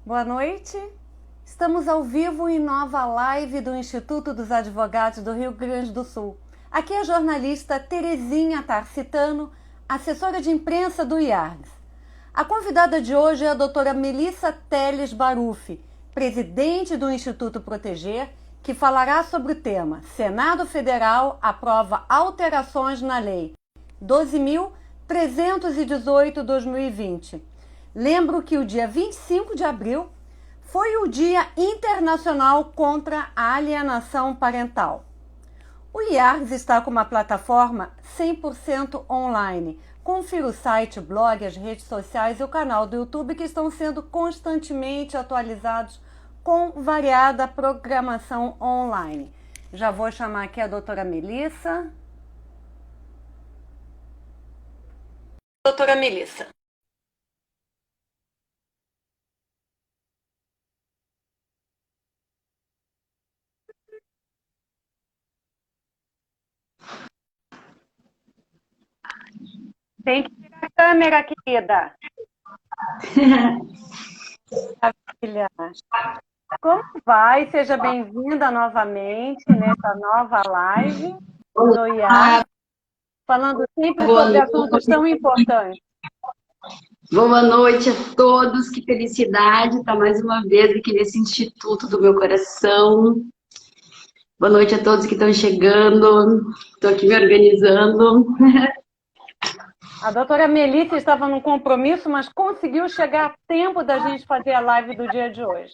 Boa noite. Estamos ao vivo em nova live do Instituto dos Advogados do Rio Grande do Sul. Aqui é a jornalista Terezinha Tarcitano, assessora de imprensa do IARGS. A convidada de hoje é a doutora Melissa Teles Baruffi, presidente do Instituto Proteger, que falará sobre o tema Senado Federal aprova alterações na Lei 12.318/2020. Lembro que o dia 25 de abril foi o Dia Internacional contra a Alienação Parental. O IARGS está com uma plataforma 100% online. Confira o site, o blog, as redes sociais e o canal do YouTube que estão sendo constantemente atualizados com variada programação online. Já vou chamar aqui a doutora Melissa. Doutora Melissa. Tem que tirar a câmera, querida. Maravilha. Como vai? Seja bem-vinda novamente nessa nova live do IARGS, falando sempre sobre assuntos tão importantes. Boa noite a todos, que felicidade estar mais uma vez aqui nesse Instituto do meu coração. Boa noite a todos que estão chegando, estou aqui me organizando. A doutora Melissa estava num compromisso, mas conseguiu chegar a tempo da gente fazer a live do dia de hoje.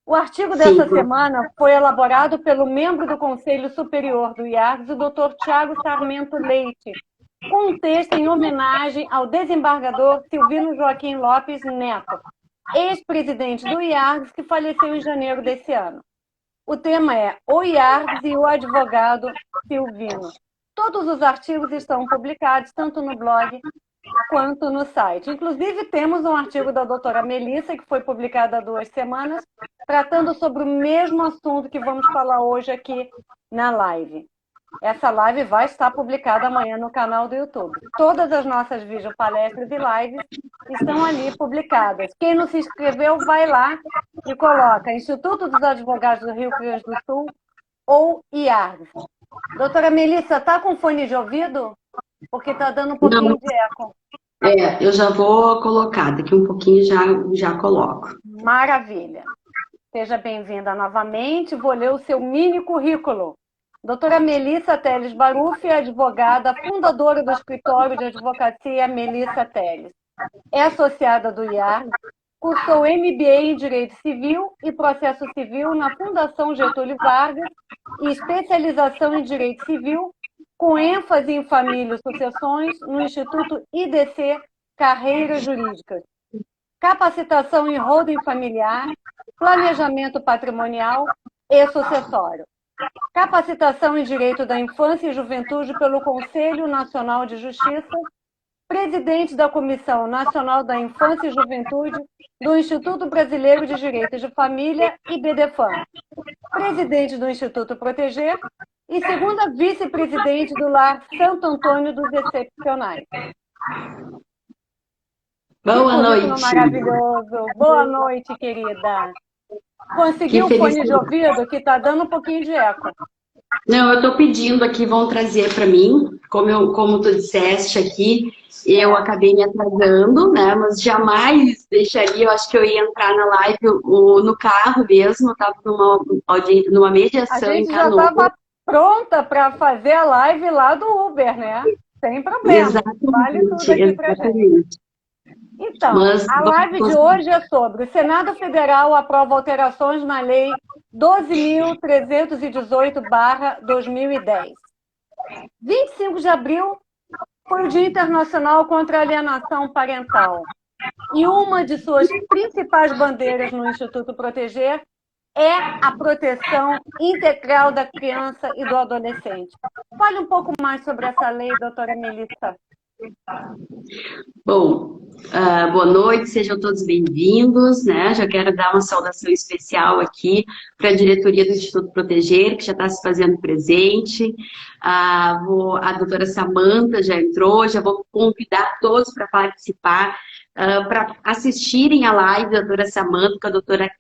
O artigo dessa semana foi elaborado pelo membro do Conselho Superior do IARGS, o Dr. Tiago Sarmento Leite, com um texto em homenagem ao desembargador Silvino Joaquim Lopes Neto, ex-presidente do IARGS, que faleceu em janeiro desse ano. O tema é O IARGS e o advogado Silvino. Todos os artigos estão publicados, tanto no blog quanto no site. Inclusive, temos um artigo da doutora Melissa, que foi publicado há 2 semanas, tratando sobre o mesmo assunto que vamos falar hoje aqui na live. Essa live vai estar publicada amanhã no canal do YouTube. Todas as nossas videopalestras e lives estão ali publicadas. Quem não se inscreveu, vai lá e coloca Instituto dos Advogados do Rio Grande do Sul ou IARGS. Doutora Melissa, tá com fone de ouvido? Porque está dando um pouquinho de eco. Eu já vou colocar, daqui um pouquinho já coloco. Maravilha. Seja bem-vinda novamente. Vou ler o seu mini currículo. Doutora Melissa Teles Baruffi é advogada, fundadora do escritório de advocacia Melissa Teles. É associada do IARGS, cursou MBA em Direito Civil e Processo Civil na Fundação Getúlio Vargas e especialização em Direito Civil, com ênfase em família e sucessões, no Instituto IDC Carreiras Jurídicas. Capacitação em holding familiar, planejamento patrimonial e sucessório. Capacitação em Direito da Infância e Juventude pelo Conselho Nacional de Justiça, presidente da Comissão Nacional da Infância e Juventude do Instituto Brasileiro de Direitos de Família e BDFAM, presidente do Instituto Proteger e segunda vice-presidente do Lar Santo Antônio dos Excepcionais. Boa noite. Maravilhoso. Boa noite, querida. Conseguiu o fone de ouvido que está dando um pouquinho de eco? Não, eu estou pedindo aqui, vão trazer para mim, como tu disseste aqui, eu acabei me atrasando, né? Mas jamais deixaria, eu acho que eu ia entrar na live no carro mesmo, eu estava numa mediação em Canoas. Já estava pronta para fazer a live lá do Uber, né? Sem problema. Exatamente, vale tudo aqui para gente. Então, a live de hoje é sobre o Senado Federal aprova alterações na Lei 12.318/2010. 25 de abril foi o Dia Internacional contra a Alienação Parental. E uma de suas principais bandeiras no Instituto Proteger é a proteção integral da criança e do adolescente. Fale um pouco mais sobre essa lei, doutora Melissa. Bom, boa noite, sejam todos bem-vindos, né? Já quero dar uma saudação especial aqui para a diretoria do Instituto Proteger, que já está se fazendo presente. A doutora Samanta já entrou, já vou convidar todos para participar para assistirem a live da doutora Samanta com a doutora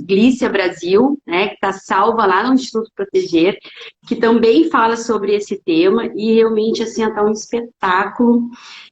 Glícia Brasil, né, que está salva lá no Instituto Proteger, que também fala sobre esse tema, e realmente assim está um espetáculo,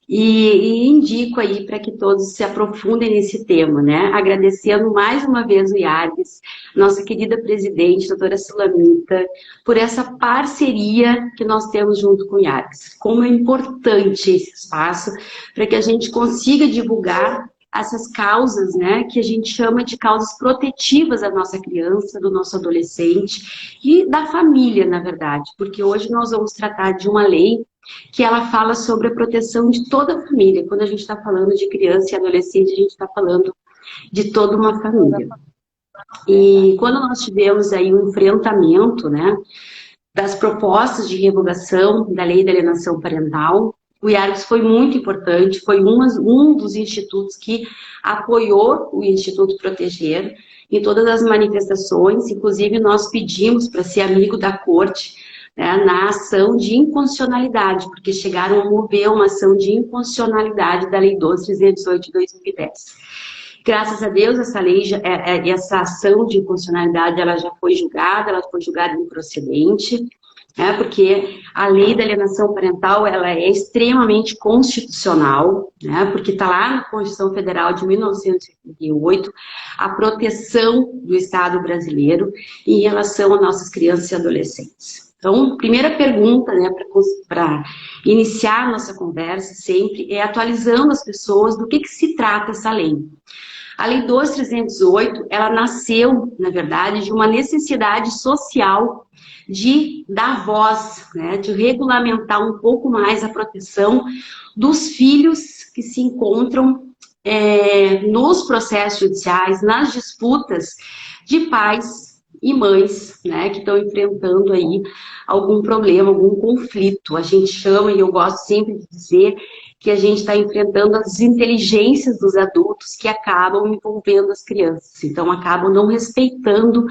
e indico aí para que todos se aprofundem nesse tema, né, agradecendo mais uma vez o IARGS, nossa querida presidente, doutora Sulamita, por essa parceria que nós temos junto com o IARGS. Como é importante esse espaço para que a gente consiga divulgar essas causas, né, que a gente chama de causas protetivas da nossa criança, do nosso adolescente e da família, na verdade, porque hoje nós vamos tratar de uma lei que ela fala sobre a proteção de toda a família. Quando a gente está falando de criança e adolescente, a gente está falando de toda uma família. E quando nós tivemos aí um enfrentamento, né, das propostas de revogação da lei da alienação parental, o IARGS foi muito importante, foi um dos institutos que apoiou o Instituto Proteger em todas as manifestações, inclusive nós pedimos para ser amigo da corte, né, na ação de inconstitucionalidade, porque chegaram a mover uma ação de inconstitucionalidade da Lei 12.318 de 2010. Graças a Deus, essa lei, essa ação de inconstitucionalidade, ela já foi julgada, improcedente, né, porque a lei da alienação parental, ela é extremamente constitucional, né, porque está lá na Constituição Federal de 1988, a proteção do Estado brasileiro em relação a nossas crianças e adolescentes. Então, primeira pergunta, né, para iniciar a nossa conversa sempre, é atualizando as pessoas do que se trata essa lei. A Lei 12.318, ela nasceu, na verdade, de uma necessidade social de dar voz, né, de regulamentar um pouco mais a proteção dos filhos que se encontram nos processos judiciais, nas disputas de pais e mães, né, que estão enfrentando aí algum problema, algum conflito. A gente chama, e eu gosto sempre de dizer, que a gente está enfrentando as inteligências dos adultos que acabam envolvendo as crianças. Então, acabam não respeitando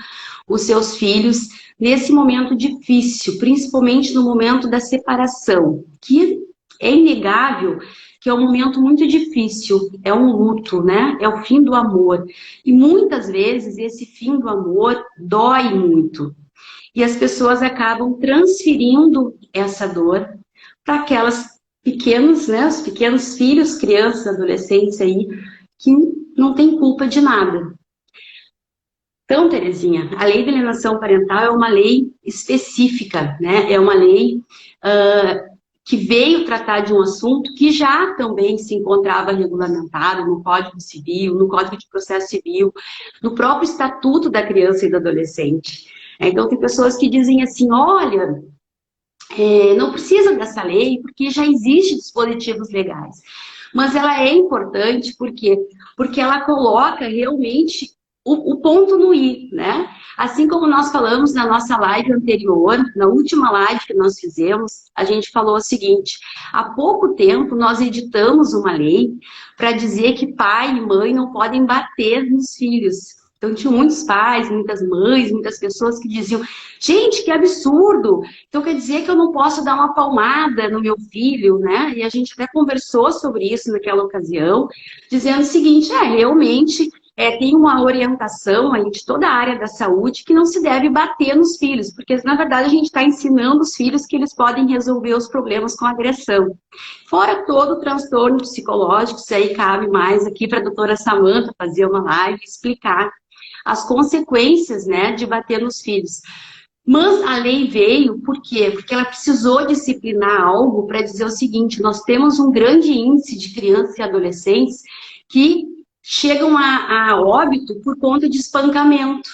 os seus filhos nesse momento difícil, principalmente no momento da separação, que é inegável que é um momento muito difícil, é um luto, né? É o fim do amor. E muitas vezes esse fim do amor dói muito. E as pessoas acabam transferindo essa dor para aquelas pequenos, né? Os pequenos filhos, crianças, adolescentes aí, que não têm culpa de nada. Então, Terezinha, a lei de alienação parental é uma lei específica, né? É uma lei que veio tratar de um assunto que já também se encontrava regulamentado no Código Civil, no Código de Processo Civil, no próprio Estatuto da Criança e do Adolescente. Então, tem pessoas que dizem assim, olha, não precisa dessa lei porque já existem dispositivos legais. Mas ela é importante porque ela coloca realmente o ponto no i, né? Assim como nós falamos na nossa live anterior, na última live que nós fizemos, a gente falou o seguinte, há pouco tempo nós editamos uma lei para dizer que pai e mãe não podem bater nos filhos. Então, tinha muitos pais, muitas mães, muitas pessoas que diziam, gente, que absurdo! Então, quer dizer que eu não posso dar uma palmada no meu filho, né? E a gente até conversou sobre isso naquela ocasião, dizendo o seguinte, realmente... tem uma orientação aí de toda a área da saúde que não se deve bater nos filhos, porque, na verdade, a gente está ensinando os filhos que eles podem resolver os problemas com agressão. Fora todo o transtorno psicológico, isso aí cabe mais aqui para a doutora Samanta fazer uma live e explicar as consequências, né, de bater nos filhos. Mas a lei veio, por quê? Porque ela precisou disciplinar algo para dizer o seguinte, nós temos um grande índice de crianças e adolescentes que chegam a óbito por conta de espancamento.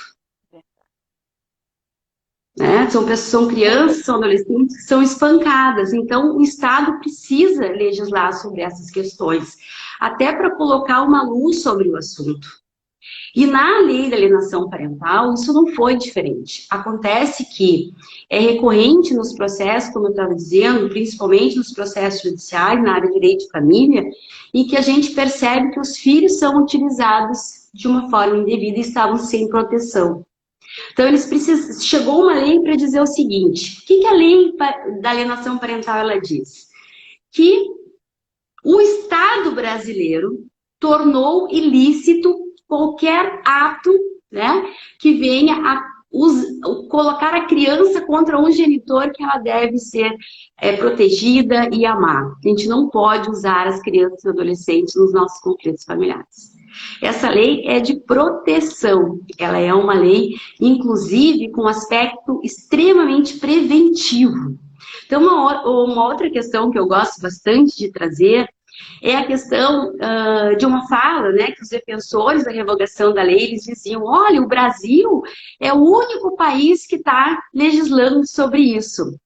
Né? São crianças, são adolescentes que são espancadas. Então, o Estado precisa legislar sobre essas questões, até para colocar uma luz sobre o assunto. E na lei da alienação parental, isso não foi diferente. Acontece que é recorrente nos processos, como eu estava dizendo, principalmente nos processos judiciais, na área de direito de família, em que a gente percebe que os filhos são utilizados de uma forma indevida e estavam sem proteção. Então, chegou uma lei para dizer o seguinte, o que a lei da alienação parental ela diz? Que o Estado brasileiro tornou ilícito qualquer ato, né, que venha a colocar a criança contra um genitor que ela deve ser protegida e amar. A gente não pode usar as crianças e adolescentes nos nossos conflitos familiares. Essa lei é de proteção, ela é uma lei, inclusive, com aspecto extremamente preventivo. Então, uma outra questão que eu gosto bastante de trazer é a questão de uma fala, né, que os defensores da revogação da lei, eles diziam, olha, o Brasil é o único país que está legislando sobre isso.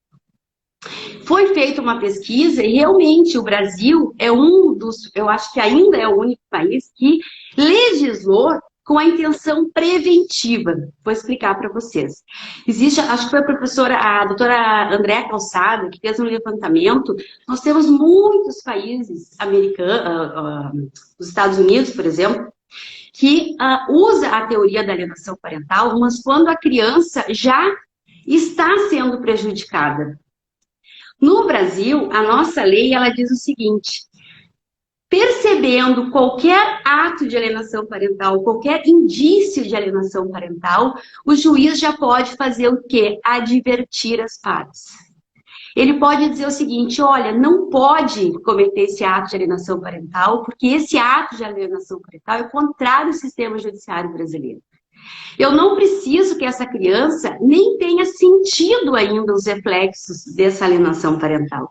Foi feita uma pesquisa e realmente o Brasil é eu acho que ainda é o único país que legislou com a intenção preventiva. Vou explicar para vocês. Existe, acho que foi a doutora Andréa Calçada, que fez um levantamento. Nós temos muitos países americanos, os Estados Unidos, por exemplo, que usa a teoria da alienação parental, mas quando a criança já está sendo prejudicada. No Brasil, a nossa lei, ela diz o seguinte: percebendo qualquer ato de alienação parental, qualquer indício de alienação parental, o juiz já pode fazer o quê? Advertir as partes. Ele pode dizer o seguinte, olha, não pode cometer esse ato de alienação parental, porque esse ato de alienação parental é contrário ao sistema judiciário brasileiro. Eu não preciso que essa criança nem tenha sentido ainda os reflexos dessa alienação parental,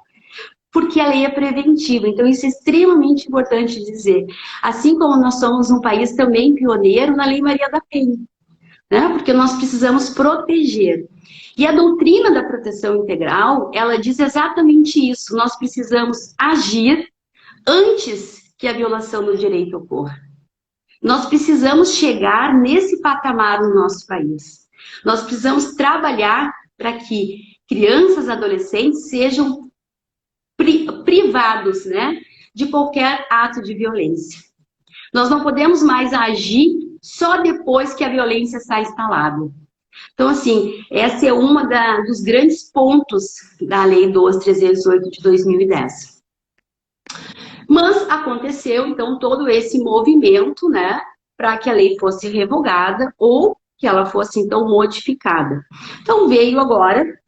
porque a lei é preventiva. Então, isso é extremamente importante dizer. Assim como nós somos um país também pioneiro na Lei Maria da Penha, né? Porque nós precisamos proteger. E a doutrina da proteção integral, ela diz exatamente isso. Nós precisamos agir antes que a violação do direito ocorra. Nós precisamos chegar nesse patamar no nosso país. Nós precisamos trabalhar para que crianças e adolescentes sejam privados, né, de qualquer ato de violência. Nós não podemos mais agir só depois que a violência está instalada. Então, assim, essa é uma dos grandes pontos da Lei 12.308 de 2010. Mas aconteceu, então, todo esse movimento, né, para que a lei fosse revogada ou que ela fosse, então, modificada. Então, veio agora,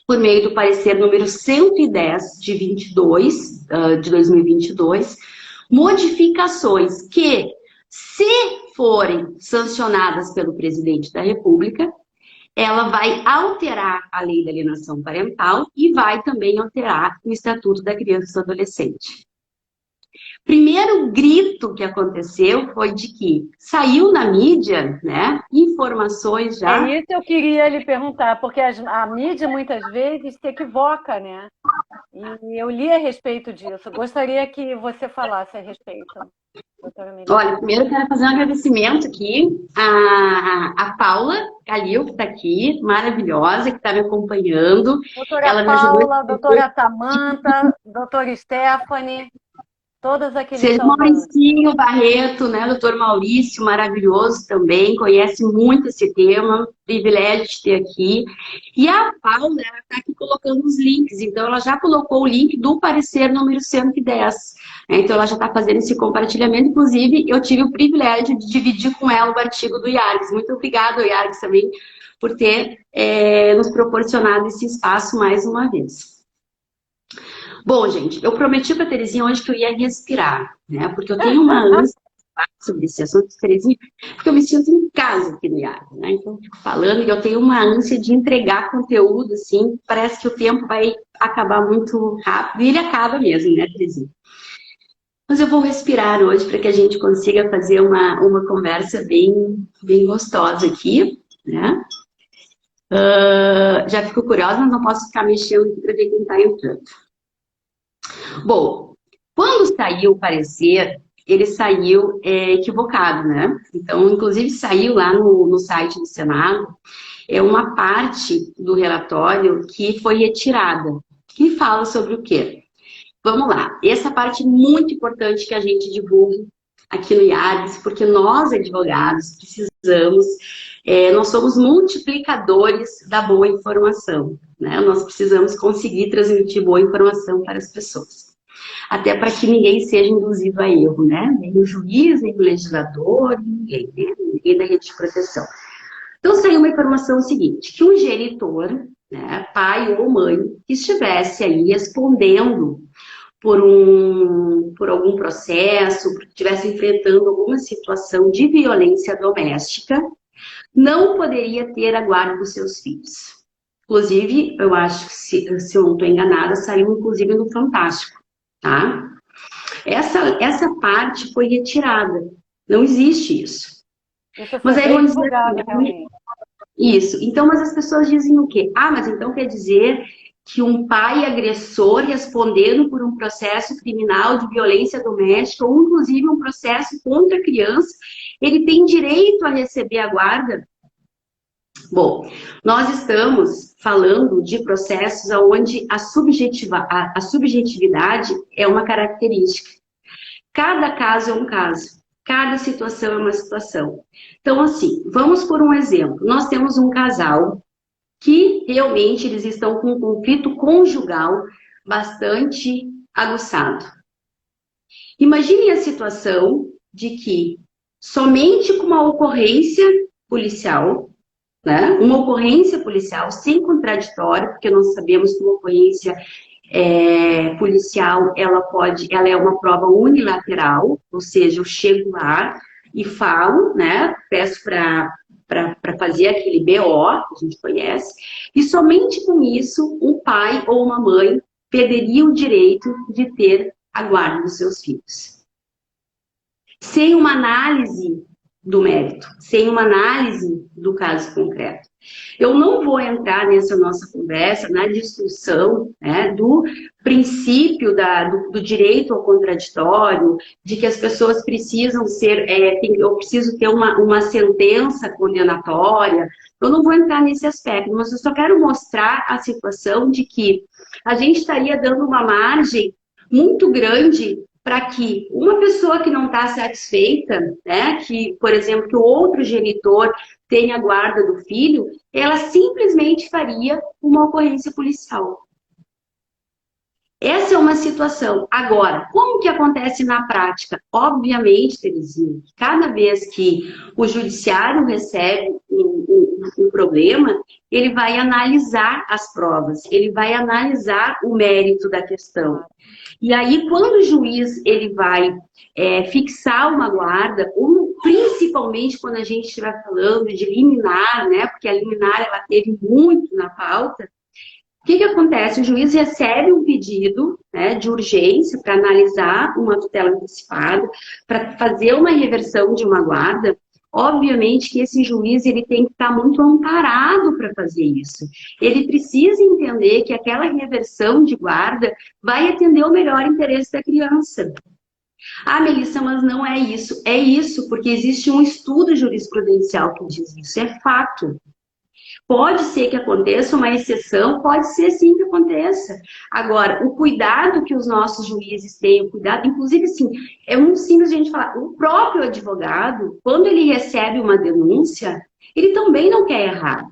por meio do parecer número 110 de 2022, modificações que, se forem sancionadas pelo presidente da República, ela vai alterar a lei da alienação parental e vai também alterar o Estatuto da Criança e do Adolescente. Primeiro grito que aconteceu foi de que saiu na mídia, né, informações já... É isso que eu queria lhe perguntar, porque a mídia muitas vezes se equivoca, né? E eu li a respeito disso. Gostaria que você falasse a respeito, doutora Melita. Olha, primeiro eu quero fazer um agradecimento aqui a Paula Calil, que está aqui, maravilhosa, que está me acompanhando. Doutora Ela Paula, doutora Samanta, doutora Stephanie... Todas aqueles Seja Mauricinho Barreto, né? Doutor Maurício, maravilhoso também, conhece muito esse tema, privilégio de ter aqui. E a Paula, ela está aqui colocando os links, então ela já colocou o link do parecer número 110. Né? Então ela já está fazendo esse compartilhamento, inclusive eu tive o privilégio de dividir com ela o artigo do IARGS. Muito obrigada, IARGS, também, por ter nos proporcionado esse espaço mais uma vez. Bom, gente, eu prometi para a Terezinha hoje que eu ia respirar, né? Porque eu tenho uma ânsia sobre esse assunto, Terezinha, porque eu me sinto em casa aqui no IARG, né? Então, eu fico falando e eu tenho uma ânsia de entregar conteúdo, assim, parece que o tempo vai acabar muito rápido, e ele acaba mesmo, né, Terezinha? Mas eu vou respirar hoje para que a gente consiga fazer uma conversa bem gostosa aqui, né? Já fico curiosa, mas não posso ficar mexendo para ver quem está entrando. Bom, quando saiu o parecer, ele saiu equivocado, né? Então, inclusive, saiu lá no site do Senado uma parte do relatório que foi retirada, que fala sobre o quê? Vamos lá, essa parte é muito importante que a gente divulgue aqui no IARGS, porque nós, advogados, precisamos, nós somos multiplicadores da boa informação, né? Nós precisamos conseguir transmitir boa informação para as pessoas. até para que ninguém seja induzido a erro, né? Nem o juiz, nem o legislador, ninguém, né? Ninguém da rede de proteção. Então, saiu uma informação seguinte, que um genitor, né, pai ou mãe, que estivesse ali respondendo por algum processo, porque estivesse enfrentando alguma situação de violência doméstica, não poderia ter a guarda dos seus filhos. Inclusive, eu acho que, se eu não estou enganada, saiu inclusive no Fantástico, tá? Essa parte foi retirada. Não existe isso. Isso foi Mas aí bem vão dizer divulgado, assim, realmente. isso. Então, mas as pessoas dizem o quê? Ah, mas então quer dizer que um pai agressor respondendo por um processo criminal de violência doméstica, ou inclusive um processo contra a criança, ele tem direito a receber a guarda? Bom, nós estamos falando de processos onde a subjetividade é uma característica. Cada caso é um caso, cada situação é uma situação. Então, assim, vamos por um exemplo. Nós temos um casal que realmente eles estão com um conflito conjugal bastante aguçado. Imagine a situação de que somente com uma ocorrência policial, né? Uma ocorrência policial sem contraditório, porque nós sabemos que uma ocorrência policial, ela é uma prova unilateral, ou seja, eu chego lá e falo, né? Peço para fazer aquele BO, que a gente conhece, e somente com isso, um pai ou uma mãe perderia o direito de ter a guarda dos seus filhos. Sem uma análise do mérito, sem uma análise do caso concreto. Eu não vou entrar nessa nossa conversa na discussão, né, do princípio do direito ao contraditório, de que as pessoas precisam eu preciso ter uma sentença condenatória. Eu não vou entrar nesse aspecto, mas eu só quero mostrar a situação de que a gente estaria dando uma margem muito grande para que uma pessoa que não está satisfeita, né, que, por exemplo, que o outro genitor tenha a guarda do filho, ela simplesmente faria uma ocorrência policial. Essa é uma situação. Agora, como que acontece na prática? Obviamente, Terezinha, cada vez que o judiciário recebe um problema, ele vai analisar as provas, ele vai analisar o mérito da questão. E aí, quando o juiz ele vai fixar uma guarda, principalmente quando a gente estiver falando de liminar, né? Porque a liminar ela teve muito na pauta. O que acontece? O juiz recebe um pedido, né, de urgência para analisar uma tutela antecipada, para fazer uma reversão de uma guarda. Obviamente que esse juiz ele tem que estar muito amparado para fazer isso. Ele precisa entender que aquela reversão de guarda vai atender o melhor interesse da criança. Ah, Melissa, mas não é isso. É isso, porque existe um estudo jurisprudencial que diz isso. É fato. Pode ser que aconteça uma exceção, pode ser sim que aconteça. Agora, o cuidado que os nossos juízes têm, o cuidado, inclusive, assim, é muito simples a gente falar, o próprio advogado, quando ele recebe uma denúncia, ele também não quer errar.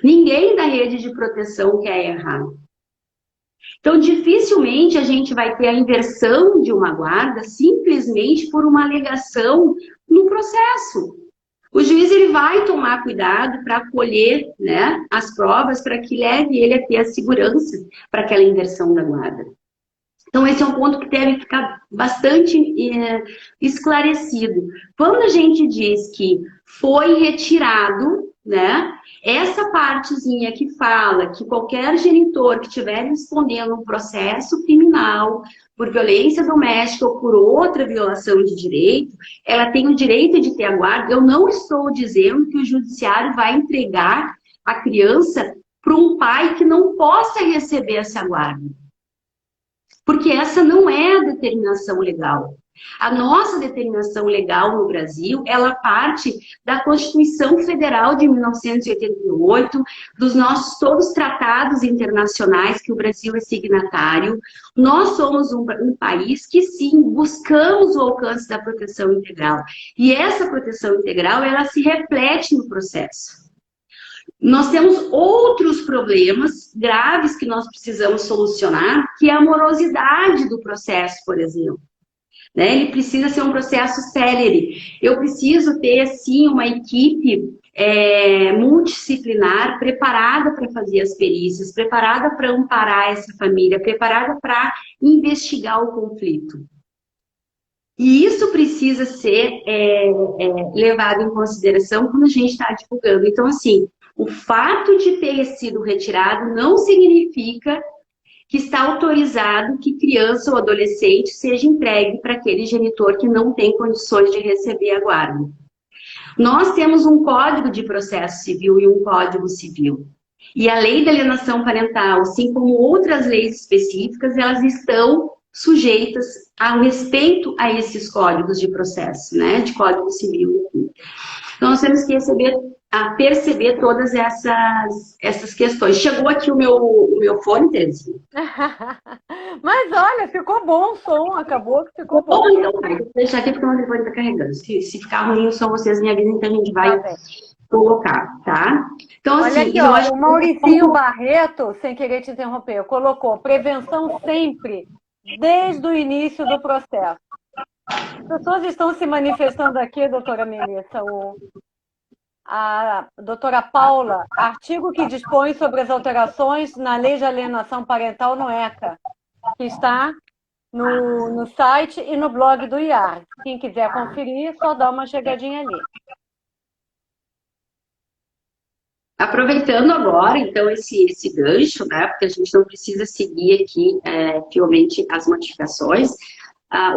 Ninguém da rede de proteção quer errar. Então, dificilmente a gente vai ter a inversão de uma guarda simplesmente por uma alegação no processo. O juiz ele vai tomar cuidado para colher, né, as provas para que leve ele a ter a segurança para aquela inversão da guarda. Então, esse é um ponto que deve ficar bastante esclarecido. Quando a gente diz que foi retirado, né, essa partezinha que fala que qualquer genitor que estiver respondendo um processo criminal por violência doméstica ou por outra violação de direito, ela tem o direito de ter a guarda. Eu não estou dizendo que o judiciário vai entregar a criança para um pai que não possa receber essa guarda. Porque essa não é a determinação legal. A nossa determinação legal no Brasil, ela parte da Constituição Federal de 1988, dos nossos todos os tratados internacionais que o Brasil é signatário. Nós somos um país que, sim, buscamos o alcance da proteção integral. E essa proteção integral, ela se reflete no processo. Nós temos outros problemas graves que nós precisamos solucionar, que é a morosidade do processo, por exemplo. Né? Ele precisa ser um processo célere. Eu preciso ter, sim, uma equipe multidisciplinar, preparada para fazer as perícias, preparada para amparar essa família, preparada para investigar o conflito. E isso precisa ser levado em consideração quando a gente está divulgando. Então, assim, o fato de ter sido retirado não significa que está autorizado que criança ou adolescente seja entregue para aquele genitor que não tem condições de receber a guarda. Nós temos um Código de Processo Civil e um Código Civil. E a Lei da Alienação Parental, assim como outras leis específicas, elas estão sujeitas ao respeito a esses códigos de processo, né? De Código Civil. Então, nós temos que perceber todas essas questões. Chegou aqui o meu fone, Terezinha? Mas olha, ficou bom o som, acabou que ficou bom. Então, vou deixar aqui porque o meu telefone está carregando. Se ficar ruim o som, vocês me avisem, então a gente vai colocar, tá? Então, olha assim, aqui, ó, o Mauricinho Barreto, sem querer te interromper, colocou prevenção sempre, desde o início do processo. As pessoas estão se manifestando aqui, doutora Melissa, a doutora Paula, artigo que dispõe sobre as alterações na Lei de Alienação Parental no ECA, que está no site e no blog do IAR. Quem quiser conferir, só dá uma chegadinha ali. Aproveitando agora, então, esse gancho, né, porque a gente não precisa seguir aqui, fielmente, as modificações.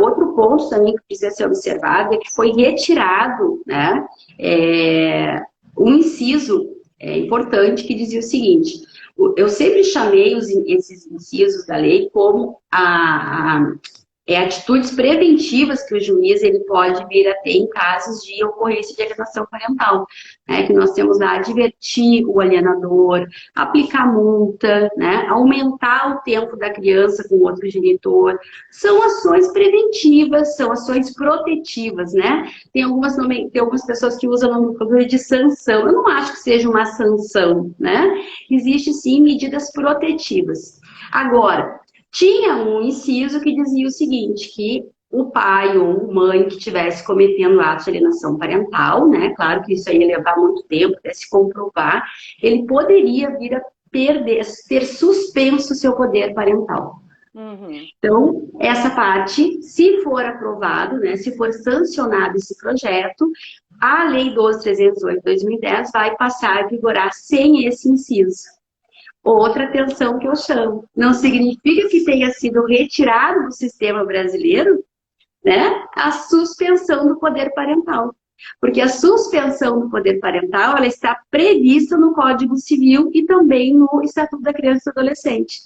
Outro ponto também que precisa ser observado é que foi retirado, né, um inciso importante que dizia o seguinte: eu sempre chamei esses incisos da lei como atitudes preventivas que o juiz ele pode vir a ter em casos de ocorrência de alienação parental, né? Que nós temos lá advertir o alienador, aplicar multa, né? Aumentar o tempo da criança com outro genitor. São ações preventivas, são ações protetivas, né? Tem algumas pessoas que usam a nomenclatura de sanção. Eu não acho que seja uma sanção, né? Existe sim medidas protetivas. Agora, tinha um inciso que dizia o seguinte, que o pai ou mãe que estivesse cometendo atos de alienação parental, né, claro que isso aí ia levar muito tempo até se comprovar, ele poderia vir a ter suspenso seu poder parental. Uhum. Então, essa parte, se for aprovado, né, se for sancionado esse projeto, a Lei 12.308 de 2010 vai passar a vigorar sem esse inciso. Outra atenção que eu chamo. Não significa que tenha sido retirado do sistema brasileiro, né, a suspensão do poder parental. Porque a suspensão do poder parental, ela está prevista no Código Civil e também no Estatuto da Criança e do Adolescente.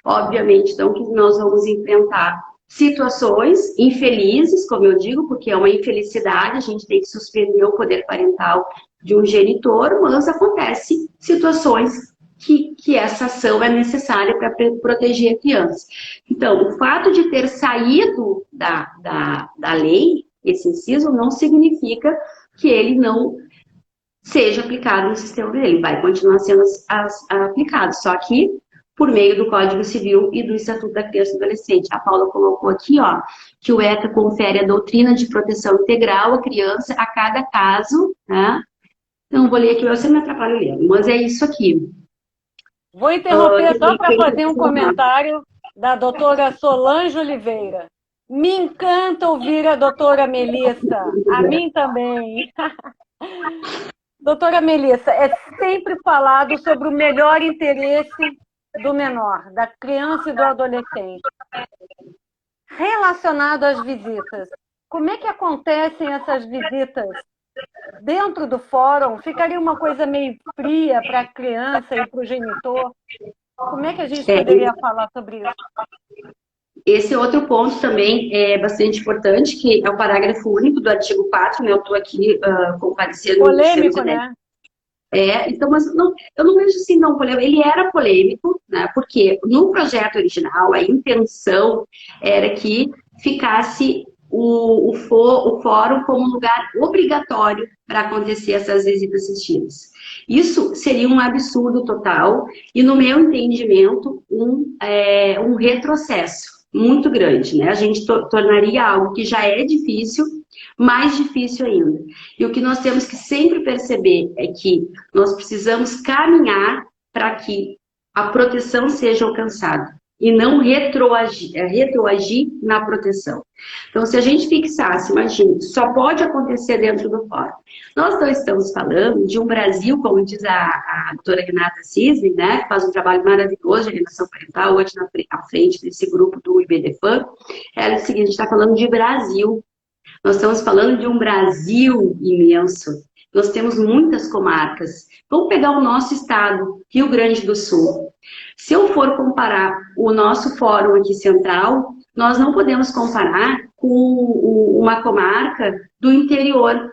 Obviamente, então, que nós vamos enfrentar situações infelizes, como eu digo, porque é uma infelicidade, a gente tem que suspender o poder parental de um genitor, mas acontece situações que essa ação é necessária para proteger a criança. Então, o fato de ter saído da lei, esse inciso, não significa que ele não seja aplicado no sistema dele. Ele vai continuar sendo aplicado, só que por meio do Código Civil e do Estatuto da Criança e do Adolescente. A Paula colocou aqui, ó, que o ECA confere a doutrina de proteção integral à criança a cada caso, né? Não vou ler aqui, eu sempre me atrapalho lendo, mas é isso aqui. Vou interromper só para fazer um comentário da doutora Solange Oliveira. Me encanta ouvir a doutora Melissa. A mim também. Doutora Melissa, é sempre falado sobre o melhor interesse do menor, da criança e do adolescente. Relacionado às visitas, como é que acontecem essas visitas? Dentro do fórum, ficaria uma coisa meio fria para a criança e para o genitor? Como é que a gente poderia falar sobre isso? Esse outro ponto também é bastante importante, que é o parágrafo único do artigo 4, né? Eu estou aqui comparecendo... Polêmico, né? Então, mas não, eu não vejo assim, não, polêmico. Ele era polêmico, né? Porque no projeto original, a intenção era que ficasse o fórum como lugar obrigatório para acontecer essas visitas assistidas. Isso seria um absurdo total e, no meu entendimento, um retrocesso muito grande, né? A gente tornaria algo que já é difícil, mais difícil ainda. E o que nós temos que sempre perceber é que nós precisamos caminhar para que a proteção seja alcançada e não retroagir na proteção. Então, se a gente fixasse, imagine, só pode acontecer dentro do fórum. Nós não estamos falando de um Brasil, como diz a doutora Renata Cisne, né, que faz um trabalho maravilhoso de alienação parental, hoje à frente desse grupo do IBDFAN. Ela é o seguinte, a gente está falando de Brasil. Nós estamos falando de um Brasil imenso. Nós temos muitas comarcas. Vamos pegar o nosso estado, Rio Grande do Sul. Se eu for comparar o nosso fórum aqui central, nós não podemos comparar com uma comarca do interior.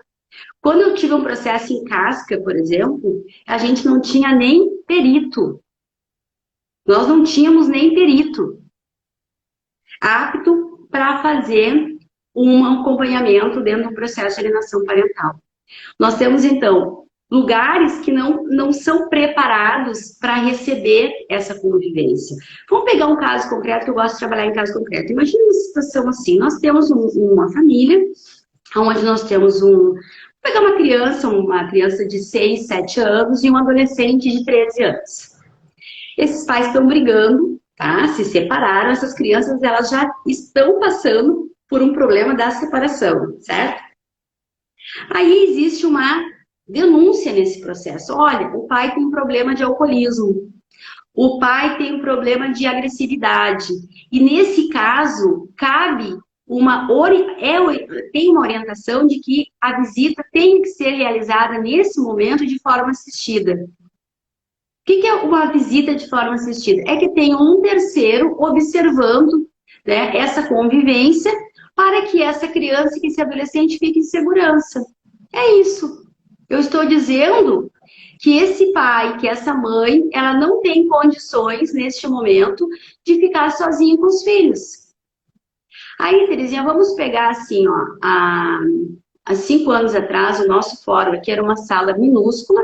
Quando eu tive um processo em Casca, por exemplo, a gente não tinha nem perito. Nós não tínhamos nem perito apto para fazer um acompanhamento dentro do processo de alienação parental. Nós temos, então, lugares que não são preparados para receber essa convivência. Vamos pegar um caso concreto, que eu gosto de trabalhar em caso concreto. Imagina uma situação assim, nós temos uma família, onde nós temos vou pegar uma criança de 6, 7 anos e um adolescente de 13 anos. Esses pais estão brigando, tá? Se separaram, essas crianças elas já estão passando por um problema da separação, certo? Aí existe uma denúncia nesse processo. Olha, o pai tem um problema de alcoolismo, o pai tem um problema de agressividade. E nesse caso, cabe tem uma orientação de que a visita tem que ser realizada nesse momento de forma assistida. O que é uma visita de forma assistida? É que tem um terceiro observando, né, essa convivência para que essa criança e esse adolescente fique em segurança. É isso. Eu estou dizendo que esse pai, que essa mãe, ela não tem condições, neste momento, de ficar sozinha com os filhos. Aí, Terezinha, vamos pegar assim, ó, há 5 anos atrás, o nosso fórum aqui era uma sala minúscula,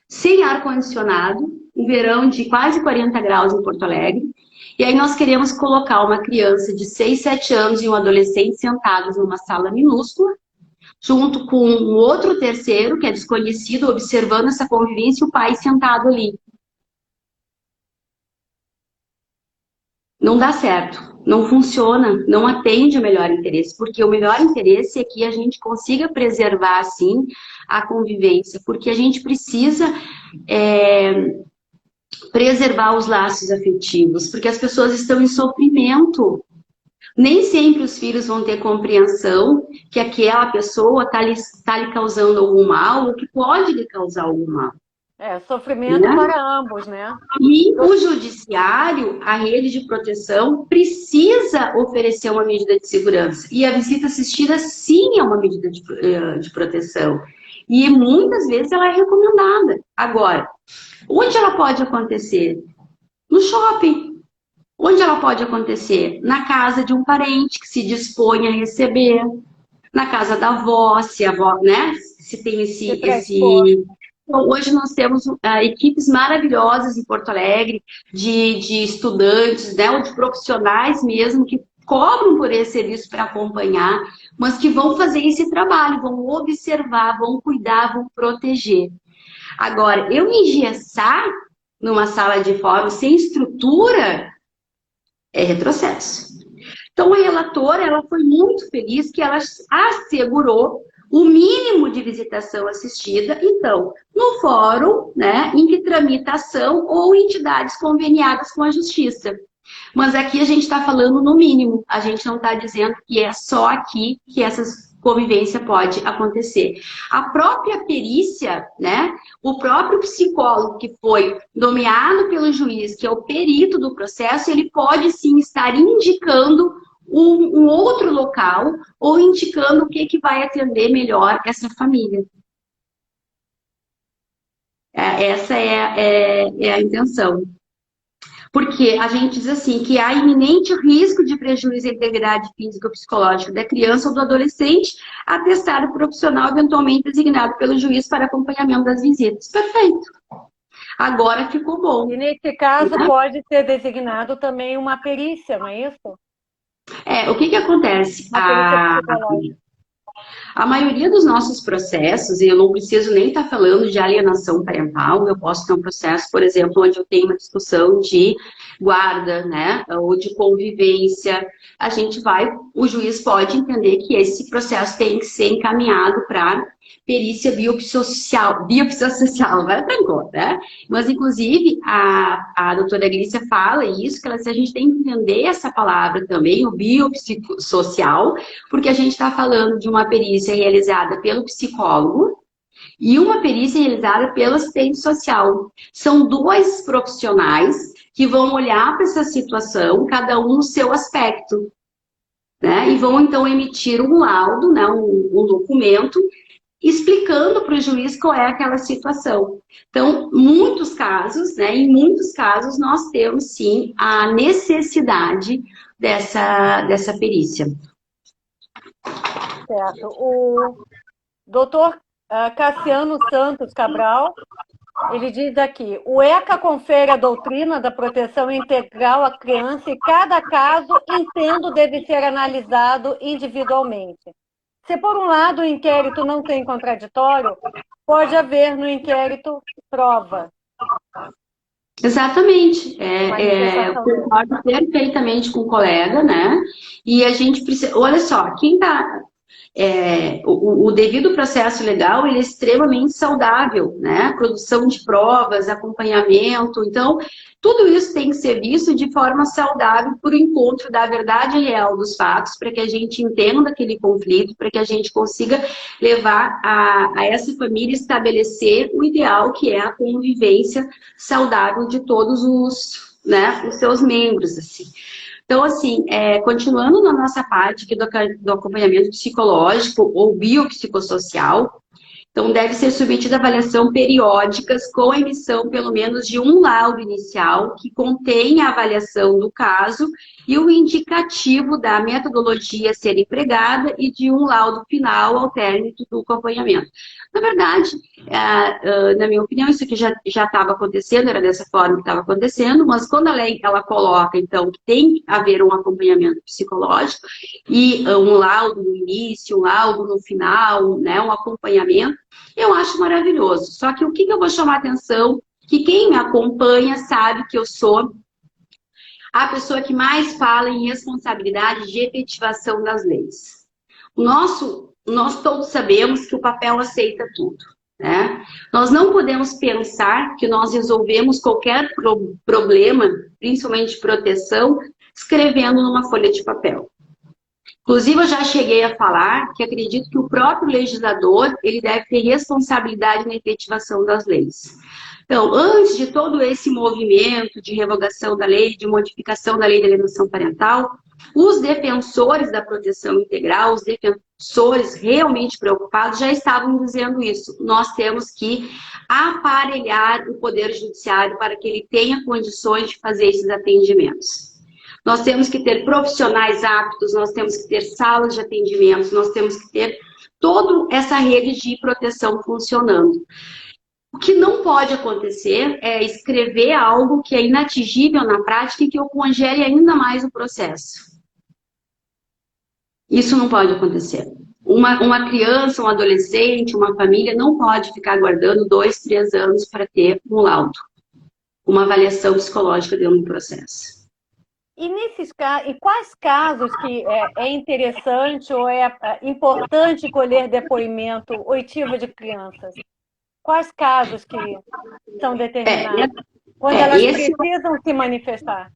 sem ar-condicionado, um verão de quase 40 graus em Porto Alegre. E aí nós queremos colocar uma criança de 6, 7 anos e um adolescente sentados numa sala minúscula, junto com um outro terceiro, que é desconhecido, observando essa convivência, e o pai sentado ali. Não dá certo, não funciona, não atende o melhor interesse, porque o melhor interesse é que a gente consiga preservar, assim, a convivência, porque a gente precisa preservar os laços afetivos, porque as pessoas estão em sofrimento. Nem sempre os filhos vão ter compreensão que aquela pessoa está lhe causando algum mal, ou que pode lhe causar algum mal. Sofrimento, né? Para ambos, né? E o judiciário, a rede de proteção, precisa oferecer uma medida de segurança. E a visita assistida, sim, é uma medida de proteção. E muitas vezes ela é recomendada. Agora, onde ela pode acontecer? No shopping. Onde ela pode acontecer? Na casa de um parente que se dispõe a receber. Na casa da avó, se a avó, né? Se tem esse... Então, hoje nós temos equipes maravilhosas em Porto Alegre, de estudantes, né, ou de profissionais mesmo, que cobram por esse serviço para acompanhar, mas que vão fazer esse trabalho, vão observar, vão cuidar, vão proteger. Agora, eu me engessar numa sala de fórum sem estrutura é retrocesso. Então, a relatora, ela foi muito feliz que ela assegurou o mínimo de visitação assistida, então, no fórum, né, em que tramita ação ou entidades conveniadas com a justiça. Mas aqui a gente está falando no mínimo, a gente não está dizendo que é só aqui que essa convivência pode acontecer. A própria perícia, né, o próprio psicólogo que foi nomeado pelo juiz, que é o perito do processo, ele pode sim estar indicando um outro local ou indicando o que vai atender melhor essa família. Essa é a intenção. Porque a gente diz assim, que há iminente risco de prejuízo à integridade física ou psicológica da criança ou do adolescente, atestado o profissional eventualmente designado pelo juiz para acompanhamento das visitas. Perfeito. Agora ficou bom. E nesse caso Né? pode ser designado também uma perícia, não é isso? O que acontece? Uma perícia psicológica. A maioria dos nossos processos, e eu não preciso nem estar falando de alienação parental, eu posso ter um processo, por exemplo, onde eu tenho uma discussão de guarda, né, ou de convivência, o juiz pode entender que esse processo tem que ser encaminhado para perícia biopsicossocial, vai trancou, né? Mas, inclusive, a doutora Glícia fala isso, que a gente tem que entender essa palavra também, o biopsicossocial, porque a gente está falando de uma perícia realizada pelo psicólogo e uma perícia realizada pelo assistente social. São dois profissionais que vão olhar para essa situação, cada um no seu aspecto, né? E vão, então, emitir um laudo, né? um documento, explicando para o juiz qual é aquela situação. Então, muitos casos, né? Em muitos casos, nós temos, sim, a necessidade dessa perícia. Certo. O doutor Cassiano Santos Cabral, ele diz aqui, o ECA confere a doutrina da proteção integral à criança e cada caso, entendo, deve ser analisado individualmente. Se, por um lado, o inquérito não tem contraditório, pode haver no inquérito prova. Exatamente. Eu concordo perfeitamente com o colega, né? E a gente precisa... Olha só, quem está... o devido processo legal, ele é extremamente saudável, né? Produção de provas, acompanhamento. Então, tudo isso tem que ser visto de forma saudável por encontro da verdade real dos fatos, para que a gente entenda aquele conflito, para que a gente consiga levar a essa família estabelecer o ideal, que é a convivência saudável de todos os seus membros, assim. Então, assim, continuando na nossa parte aqui do acompanhamento psicológico ou biopsicossocial, então deve ser submetida a avaliação periódicas com a emissão pelo menos de um laudo inicial que contém a avaliação do caso e o indicativo da metodologia a ser empregada e de um laudo final ao término do acompanhamento. Na verdade, na minha opinião, isso aqui já estava acontecendo, era dessa forma que estava acontecendo, mas quando a lei ela coloca, então, que tem que haver um acompanhamento psicológico e um laudo no início, um laudo no final, né, um acompanhamento, eu acho maravilhoso. Só que o que eu vou chamar a atenção, que quem me acompanha sabe que eu sou a pessoa que mais fala em responsabilidade de efetivação das leis. Nós todos sabemos que o papel aceita tudo, né? Nós não podemos pensar que nós resolvemos qualquer problema, principalmente de proteção, escrevendo numa folha de papel. Inclusive, eu já cheguei a falar que acredito que o próprio legislador ele deve ter responsabilidade na efetivação das leis. Então, antes de todo esse movimento de revogação da lei, de modificação da lei da alienação parental, os defensores da proteção integral, os defensores realmente preocupados já estavam dizendo isso. Nós temos que aparelhar o Poder Judiciário para que ele tenha condições de fazer esses atendimentos. Nós temos que ter profissionais aptos, nós temos que ter salas de atendimentos, nós temos que ter toda essa rede de proteção funcionando. O que não pode acontecer é escrever algo que é inatingível na prática e que congele ainda mais o processo. Isso não pode acontecer. Uma criança, um adolescente, uma família não pode ficar aguardando 2, 3 anos para ter um laudo, uma avaliação psicológica dentro do processo. E quais casos que é interessante ou é importante colher depoimento oitivo de crianças? Quais casos que são determinados? Quando elas precisam se manifestar?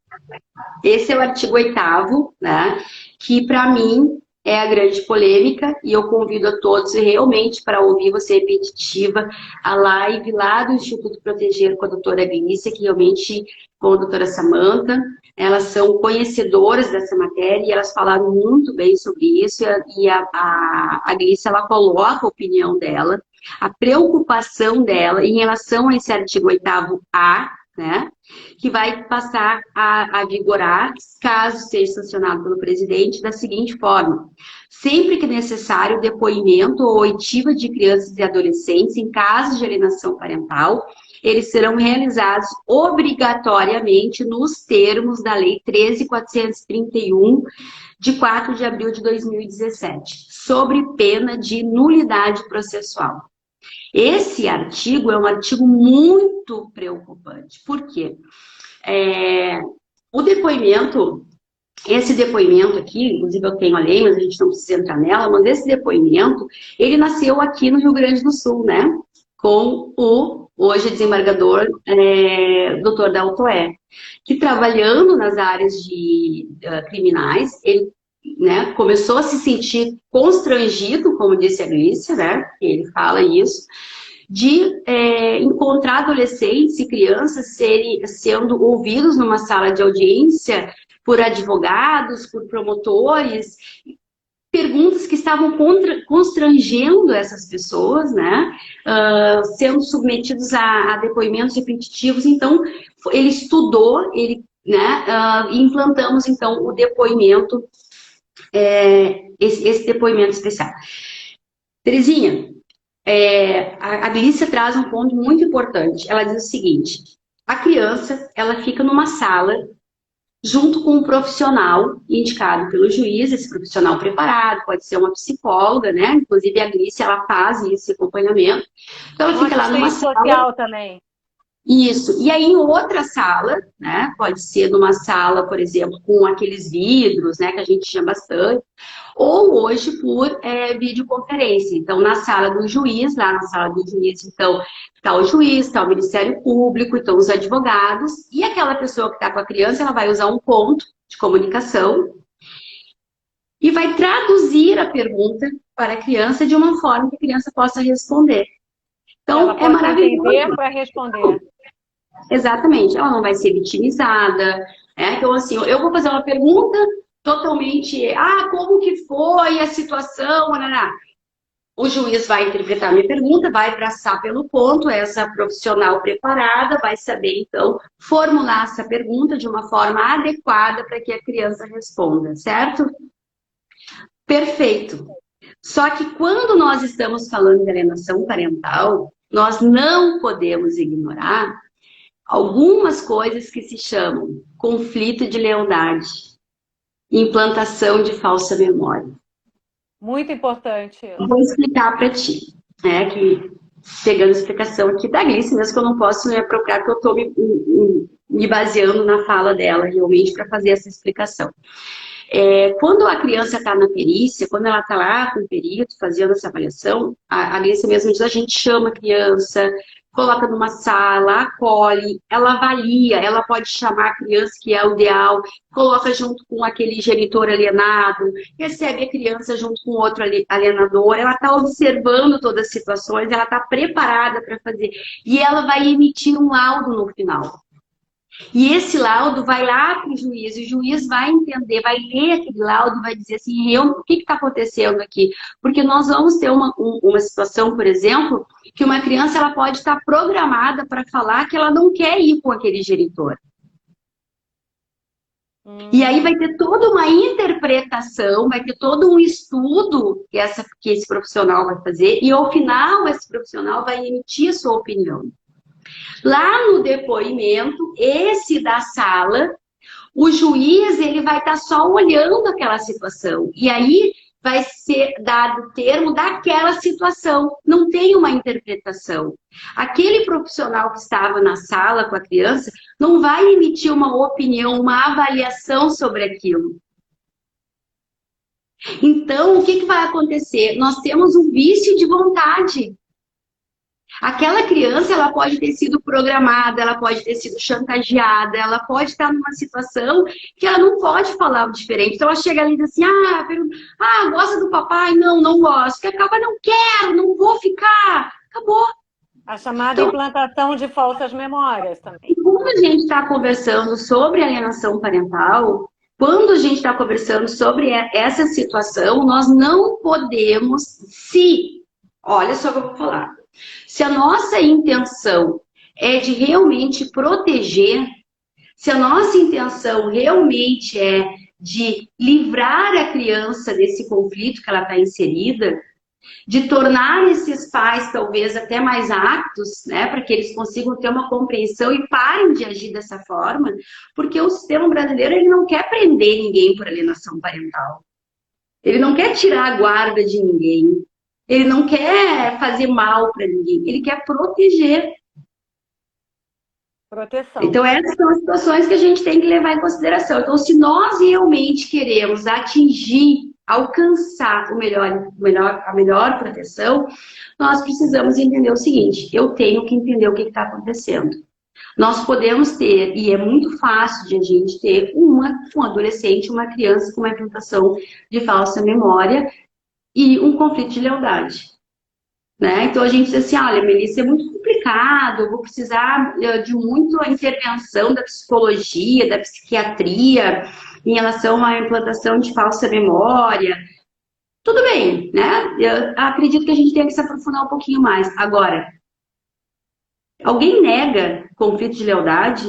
Esse é o artigo 8º, né? Que para mim é a grande polêmica, e eu convido a todos realmente para ouvir, você repetitiva, a live lá do Instituto Proteger com a doutora Glícia, que realmente, com a doutora Samanta, elas são conhecedoras dessa matéria e elas falaram muito bem sobre isso, e a Glícia, ela coloca a opinião dela, a preocupação dela em relação a esse artigo 8º A, né? Que vai passar a vigorar, caso seja sancionado pelo presidente, da seguinte forma: sempre que necessário, depoimento ou oitiva de crianças e adolescentes em casos de alienação parental, eles serão realizados obrigatoriamente nos termos da Lei 13.431, de 4 de abril de 2017, sobre pena de nulidade processual. Esse artigo é um artigo muito preocupante. Por quê? O depoimento, esse depoimento aqui, inclusive eu tenho a lei, mas a gente não precisa entrar nela, mas esse depoimento, ele nasceu aqui no Rio Grande do Sul, né? Com o hoje desembargador doutor Daltoé, que trabalhando nas áreas de criminais, ele, né, começou a se sentir constrangido, como disse a Glícia, né? Ele fala isso, de encontrar adolescentes e crianças sendo ouvidos numa sala de audiência por advogados, por promotores, perguntas que estavam constrangendo essas pessoas, né? Sendo submetidos a depoimentos repetitivos. Então, ele estudou, né? Implantamos, então, o depoimento, esse depoimento especial. Terezinha, a Glícia traz um ponto muito importante. Ela diz o seguinte: a criança, ela fica numa sala junto com um profissional indicado pelo juiz, esse profissional preparado, pode ser uma psicóloga, né? Inclusive a Glícia, ela faz esse acompanhamento. Então ela fica lá numa sala social também. Isso. E aí, em outra sala, né? Pode ser numa sala, por exemplo, com aqueles vidros, né? Que a gente tinha bastante. Ou hoje por videoconferência. Então, na sala do juiz, lá na sala do juiz, então, está o juiz, está o Ministério Público, então os advogados. E aquela pessoa que está com a criança, ela vai usar um ponto de comunicação e vai traduzir a pergunta para a criança de uma forma que a criança possa responder. Então, ela pode maravilhoso. Para responder. Exatamente, ela não vai ser vitimizada. Então, assim, eu vou fazer uma pergunta totalmente, como que foi a situação? O juiz vai interpretar a minha pergunta, vai traçar pelo ponto, essa profissional preparada vai saber, então, formular essa pergunta de uma forma adequada para que a criança responda, certo? Perfeito. Só que quando nós estamos falando de alienação parental, nós não podemos ignorar algumas coisas que se chamam conflito de lealdade, implantação de falsa memória. Muito importante. Vou explicar para ti, né? Que pegando a explicação aqui da Glícia, mesmo que eu não posso me apropriar, porque eu estou me baseando na fala dela realmente para fazer essa explicação. Quando a criança está na perícia, quando ela está lá com o perito fazendo essa avaliação, a Glícia mesmo diz: a gente chama a criança, coloca numa sala, acolhe, ela avalia, ela pode chamar a criança, que é o ideal, coloca junto com aquele genitor alienado, recebe a criança junto com outro alienador, ela está observando todas as situações, ela está preparada para fazer, e ela vai emitir um laudo no final. E esse laudo vai lá para o juiz vai entender, vai ler aquele laudo, vai dizer assim: o que está acontecendo aqui? Porque nós vamos ter uma situação, por exemplo, que uma criança ela pode estar programada para falar que ela não quer ir com aquele genitor. E aí vai ter toda uma interpretação, vai ter todo um estudo que esse profissional vai fazer, e ao final esse profissional vai emitir a sua opinião. Lá no depoimento, esse da sala, o juiz ele vai estar só olhando aquela situação. E aí vai ser dado o termo daquela situação. Não tem uma interpretação. Aquele profissional que estava na sala com a criança não vai emitir uma opinião, uma avaliação sobre aquilo. Então, o que vai acontecer? Nós temos um vício de vontade. Aquela criança, ela pode ter sido programada, ela pode ter sido chantageada, ela pode estar numa situação que ela não pode falar o diferente. Então ela chega ali e diz assim: gosta do papai? Não, não gosto. Que acaba, não quero, não vou ficar. Acabou. A chamada implantação de falsas memórias também. Quando a gente está conversando sobre alienação parental, quando a gente está conversando sobre essa situação, nós não podemos olha só o que eu vou falar. Se a nossa intenção é de realmente proteger, se a nossa intenção realmente é de livrar a criança desse conflito que ela está inserida, de tornar esses pais talvez até mais aptos, né, para que eles consigam ter uma compreensão e parem de agir dessa forma, porque o sistema brasileiro ele não quer prender ninguém por alienação parental. Ele não quer tirar a guarda de ninguém. Ele não quer fazer mal para ninguém. Ele quer proteger. Proteção. Então, essas são as situações que a gente tem que levar em consideração. Então, se nós realmente queremos atingir, alcançar a melhor proteção, nós precisamos entender o seguinte: eu tenho que entender o que está acontecendo. Nós podemos ter, e é muito fácil de a gente ter, um adolescente, uma criança com uma implantação de falsa memória e um conflito de lealdade. Né? Então a gente diz assim, olha, Melissa, é muito complicado, eu vou precisar de muita intervenção da psicologia, da psiquiatria, em relação à implantação de falsa memória. Tudo bem, né? Eu acredito que a gente tem que se aprofundar um pouquinho mais. Agora, alguém nega conflito de lealdade?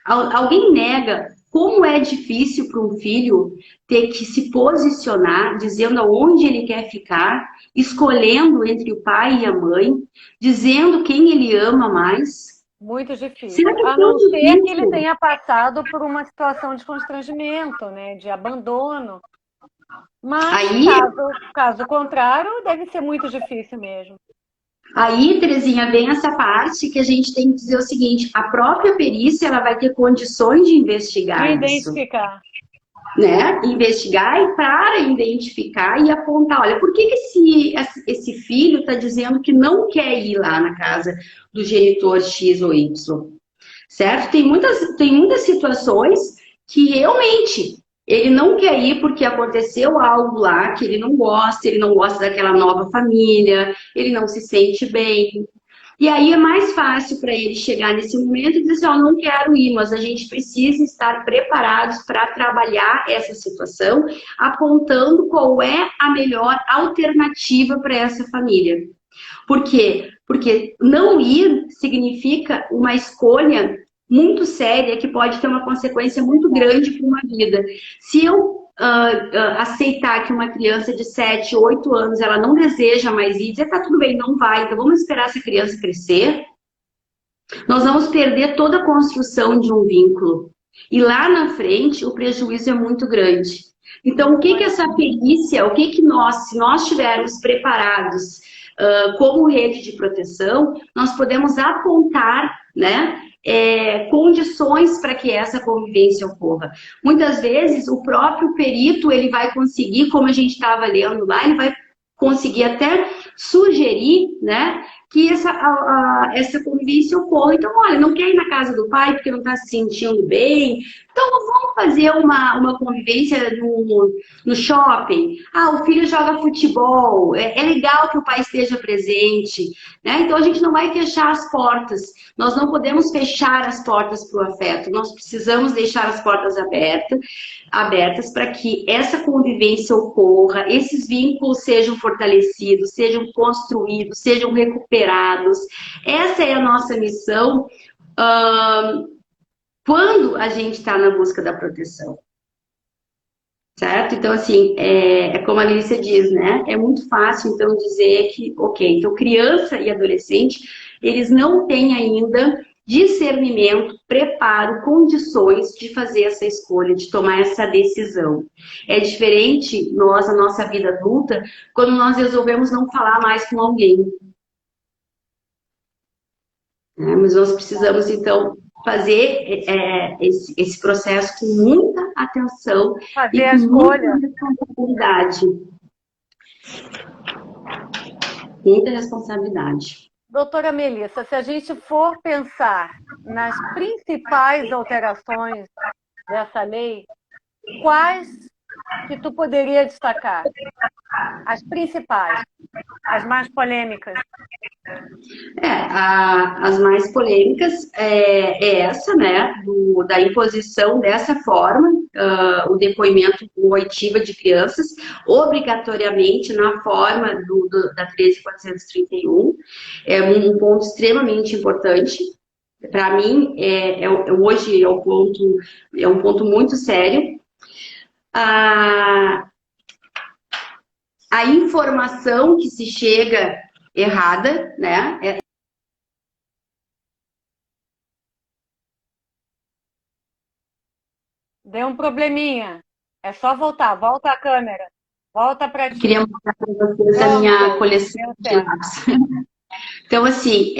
Alguém nega como é difícil para um filho ter que se posicionar, dizendo aonde ele quer ficar, escolhendo entre o pai e a mãe, dizendo quem ele ama mais? Muito difícil. Será que A não ser que ele tenha passado por uma situação de constrangimento, né? De abandono. Mas, aí, caso contrário, deve ser muito difícil mesmo. Aí, Terezinha, vem essa parte que a gente tem que dizer o seguinte: a própria perícia ela vai ter condições de investigar identificar. Isso, né? Investigar e para identificar e apontar, olha, por que esse filho está dizendo que não quer ir lá na casa do genitor X ou Y? Certo? Tem muitas situações que realmente ele não quer ir porque aconteceu algo lá que ele não gosta daquela nova família, ele não se sente bem. E aí é mais fácil para ele chegar nesse momento e dizer assim, ó, não quero ir, mas a gente precisa estar preparados para trabalhar essa situação, apontando qual é a melhor alternativa para essa família. Por quê? Porque não ir significa uma escolha muito séria que pode ter uma consequência muito grande para uma vida. Se eu aceitar que uma criança de 7, 8 anos ela não deseja mais ir, dizer, tá tudo bem, não vai, então vamos esperar essa criança crescer, nós vamos perder toda a construção de um vínculo. E lá na frente o prejuízo é muito grande. Então, o que essa perícia, o que nós, se nós estivermos preparados como rede de proteção, nós podemos apontar, né, condições para que essa convivência ocorra. Muitas vezes o próprio perito ele vai conseguir, como a gente estava lendo lá, ele vai conseguir até sugerir, né, que essa convivência ocorra. Então, olha, não quer ir na casa do pai porque não está se sentindo bem, então vamos fazer uma convivência no shopping. Ah, o filho joga futebol, é legal que o pai esteja presente, né? Então a gente não vai fechar as portas, nós não podemos fechar as portas para o afeto, nós precisamos deixar as portas abertas para que essa convivência ocorra, esses vínculos sejam fortalecidos, sejam construídos, sejam recuperados. Essa é a nossa missão quando a gente está na busca da proteção. Certo? Então, assim, é como a Melissa diz, né? É muito fácil, então, dizer que, ok, então criança e adolescente, eles não têm ainda discernimento, preparo, condições de fazer essa escolha, de tomar essa decisão. É diferente nós, a nossa vida adulta, quando nós resolvemos não falar mais com alguém. Mas nós precisamos, então, fazer esse processo com muita atenção fazer e a com escolha. muita responsabilidade. Muita responsabilidade. Doutora Melissa, se a gente for pensar nas principais alterações dessa lei, quais que tu poderia destacar? As principais, as mais polêmicas. As mais polêmicas é essa, né, da imposição dessa forma, o depoimento com oitiva de crianças, obrigatoriamente na forma da 13.431, é um ponto extremamente importante, para mim, hoje é um ponto muito sério. A informação que se chega errada, né? Deu um probleminha. É só voltar. Volta a câmera. Volta para Eu ti. queria mostrar para vocês a Pronto. minha coleção Deu de certo. lápis. Então, assim,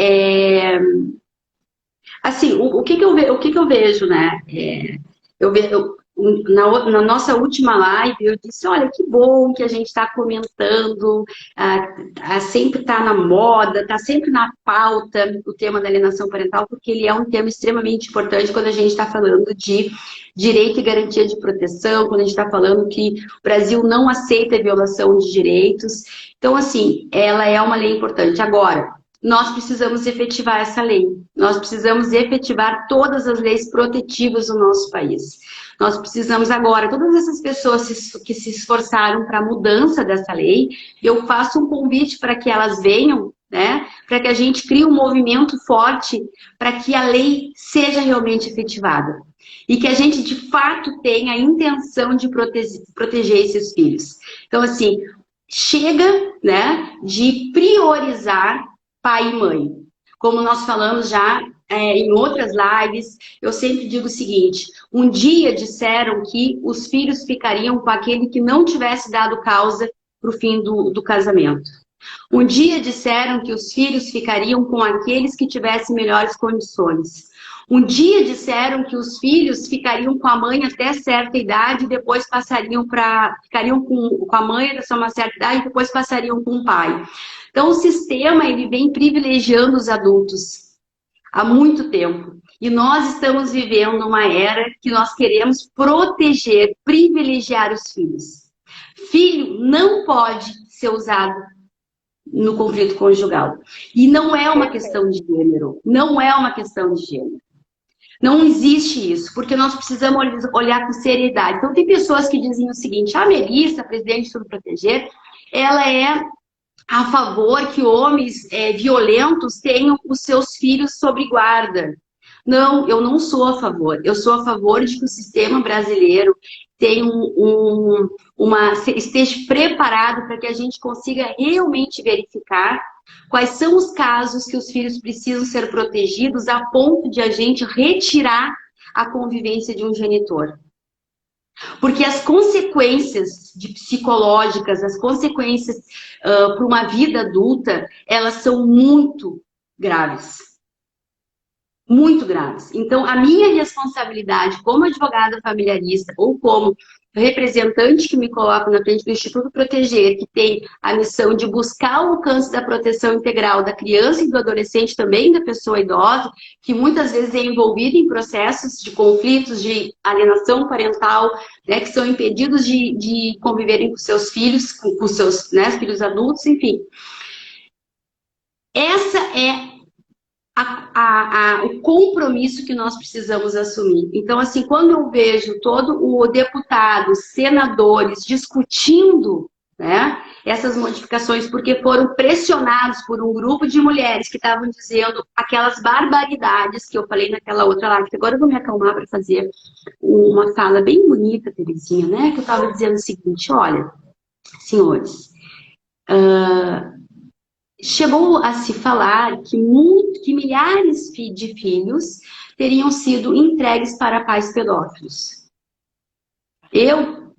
o que que o que que eu vejo, né? Na nossa última live, eu disse, olha, que bom que a gente está comentando, sempre está na moda, está sempre na pauta o tema da alienação parental, porque ele é um tema extremamente importante quando a gente está falando de direito e garantia de proteção, quando a gente está falando que o Brasil não aceita a violação de direitos. Então, assim, ela é uma lei importante. Agora, nós precisamos efetivar essa lei. Nós precisamos efetivar todas as leis protetivas do nosso país. Nós precisamos agora, todas essas pessoas que se esforçaram para a mudança dessa lei, eu faço um convite para que elas venham, né? Para que a gente crie um movimento forte para que a lei seja realmente efetivada. E que a gente, de fato, tenha a intenção de proteger esses filhos. Então, assim, chega, né, de priorizar pai e mãe. Como nós falamos já em outras lives, eu sempre digo o seguinte: um dia disseram que os filhos ficariam com aquele que não tivesse dado causa para o fim do casamento. Um dia disseram que os filhos ficariam com aqueles que tivessem melhores condições. Um dia disseram que os filhos ficariam com a mãe até certa idade e depois ficariam com a mãe até uma certa idade e depois passariam com o pai. Então, o sistema, ele vem privilegiando os adultos há muito tempo. E nós estamos vivendo uma era que nós queremos proteger, privilegiar os filhos. Filho não pode ser usado no conflito conjugal. E não é uma questão de gênero. Não é uma questão de gênero. Não existe isso, porque nós precisamos olhar com seriedade. Então, tem pessoas que dizem o seguinte: a Melissa, presidente do Proteger, ela é a favor que homens violentos tenham os seus filhos sob guarda. Não, eu não sou a favor. Eu sou a favor de que o sistema brasileiro tenha esteja preparado para que a gente consiga realmente verificar quais são os casos que os filhos precisam ser protegidos a ponto de a gente retirar a convivência de um genitor. Porque as consequências psicológicas, as consequências para uma vida adulta, elas são muito graves. Muito graves. Então, a minha responsabilidade como advogada familiarista ou como representante que me coloco na frente do Instituto Proteger, que tem a missão de buscar o alcance da proteção integral da criança e do adolescente, também da pessoa idosa, que muitas vezes é envolvida em processos de conflitos, de alienação parental, né, que são impedidos de conviverem com seus filhos, com seus, né, filhos adultos, enfim. Essa é o compromisso que nós precisamos assumir. Então, assim, quando eu vejo todo o deputados, senadores discutindo, né, essas modificações, porque foram pressionados por um grupo de mulheres que estavam dizendo aquelas barbaridades que eu falei naquela outra live, que agora eu vou me acalmar para fazer uma fala bem bonita, Terezinha, né, que eu estava dizendo o seguinte: olha, senhores, chegou a se falar que milhares de filhos teriam sido entregues para pais pedófilos.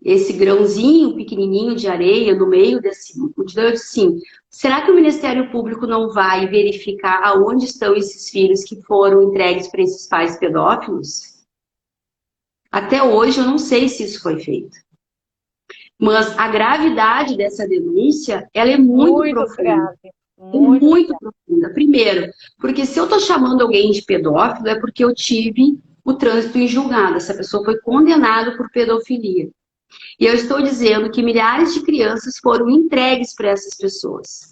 Esse grãozinho pequenininho de areia no meio desse multidão, eu disse assim: será que o Ministério Público não vai verificar aonde estão esses filhos que foram entregues para esses pais pedófilos? Até hoje eu não sei se isso foi feito. Mas a gravidade dessa denúncia, ela é muito profunda. Grave. Muito profunda. Primeiro, porque se eu estou chamando alguém de pedófilo, é porque eu tive o trânsito em julgado. Essa pessoa foi condenada por pedofilia. E eu estou dizendo que milhares de crianças foram entregues para essas pessoas.